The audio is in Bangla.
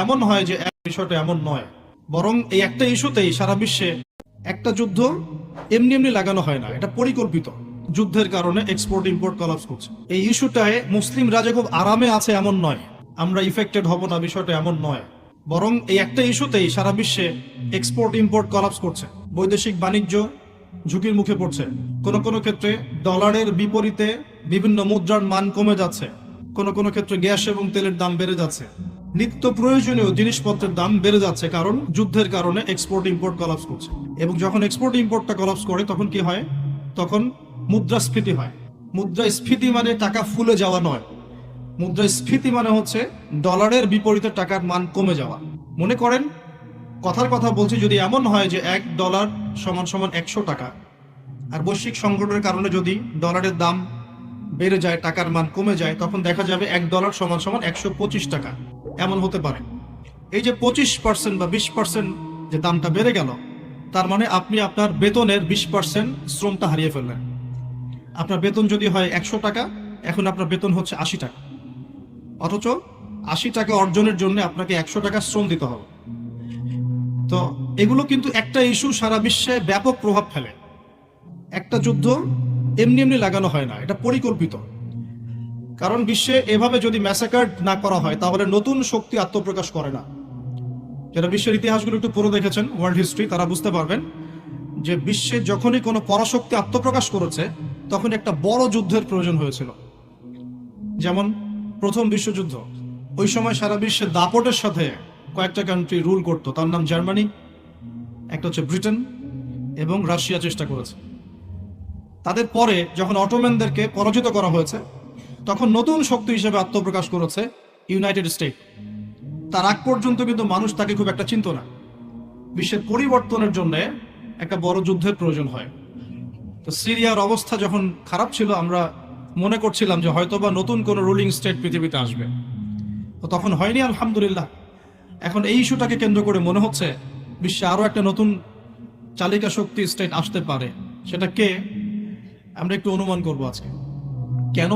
এমন হয় যে বিষয়টা এমন নয়, বরং এই একটা ইস্যুতেই সারা বিশ্বে একটা যুদ্ধ এমনি এমনি লাগানো হয় না, এটা পরিকল্পিত। যুদ্ধের কারণে এক্সপোর্ট ইম্পোর্ট কলাপস করছে। এই ইস্যুটায় মুসলিমরা যে খুব আরামে আছে এমন নয়, আমরা ইফেক্টেড হব না বিষয়টা এমন নয়, বরং এই একটা ইস্যুতেই সারা বিশ্বে এক্সপোর্ট ইম্পোর্ট কলাপস করছে। বৈদেশিক বাণিজ্য ঝুঁকির মুখে পড়ছে। কোনো কোনো ক্ষেত্রে ডলারের বিপরীতে বিভিন্ন মুদ্রার মান কমে যাচ্ছে। কোনো কোনো ক্ষেত্রে গ্যাস এবং তেলের দাম বেড়ে যাচ্ছে। নিত্য প্রয়োজনীয় জিনিসপত্রের দাম বেড়ে যাচ্ছে, কারণ যুদ্ধের কারণে এক্সপোর্ট ইম্পোর্ট কলাপস করছে। এবং যখন এক্সপোর্ট ইম্পোর্টটা কলাপস করে তখন কি হয়? তখন মুদ্রাস্ফীতি হয়। মুদ্রাস্ফীতি মানে টাকা ফুলে যাওয়া নয়, মুদ্রাস্ফীতি মানে হচ্ছে ডলারের বিপরীতে টাকার মান কমে যাওয়া। মনে করেন, কথার কথা বলছি, যদি এমন হয় যে $1 সমান সমান 100 টাকা, আর বৈশ্বিক সংকটের কারণে যদি ডলারের দাম বেড়ে যায়, টাকার মান কমে যায়, তখন দেখা যাবে $1 সমান সমান 125 টাকা। এমন হতে পারে। এই যে 25% বা 20% যে দামটা বেড়ে গেল, তার মানে আপনি আপনার বেতনের 20% শ্রমটা হারিয়ে ফেললেন। আপনার বেতন যদি হয় 100 টাকা, এখন আপনার বেতন হচ্ছে 80 টাকা, অথচ 80 টাকা অর্জনের জন্য আপনাকে 100 টাকা শ্রম দিতে হবে। তো এগুলো কিন্তু একটা ইস্যু সারা বিশ্বে ব্যাপক প্রভাব ফেলে। একটা যুদ্ধ এমনি এমনি লাগানো হয় না, এটা পরিকল্পিত। কারণ বিশ্বে এভাবে যদি ম্যাসাকার না করা হয়, তাহলে নতুন শক্তি আত্মপ্রকাশ করে না। যারা বিশ্বের ইতিহাসগুলো একটু পড়ে দেখেছেন, ওয়ার্ল্ড হিস্ট্রি, তারা বুঝতে পারবেন যে বিশ্বে যখনই কোনো পরাশক্তি আত্মপ্রকাশ করেছে, তখন একটা বড় যুদ্ধের প্রয়োজন হয়েছিল। যেমন প্রথম বিশ্বযুদ্ধ, ওই সময় সারা বিশ্বে দাপটের সাথে কয়েকটা কান্ট্রি রুল করতো। তার নাম জার্মানি, একটা হচ্ছে ব্রিটেন, এবং রাশিয়া চেষ্টা করেছে। তাদের পরে যখন অটোম্যানদেরকে পরাজিত করা হয়েছে, তখন নতুন শক্তি হিসেবে আত্মপ্রকাশ করেছে ইউনাইটেড স্টেট। তার আগ পর্যন্ত কিন্তু মানুষ তাকে খুব একটা চিনত না। বিশ্বের পরিবর্তনের জন্য একটা বড় যুদ্ধের প্রয়োজন হয়। তো সিরিয়ার অবস্থা যখন খারাপ ছিল, আমরা মনে করছিলাম যে হয়তোবা নতুন কোনো রুলিং স্টেট পৃথিবীতে আসবে। তো তখন হয়নি, আলহামদুলিল্লাহ। এখন এই ইস্যুটাকে কেন্দ্র করে মনে হচ্ছে বিশ্বে আরো একটা নতুন চালিকা শক্তি স্টেট আসতে পারে। সেটা কে? আমরা একটু অনুমান করবো আজকে। কেন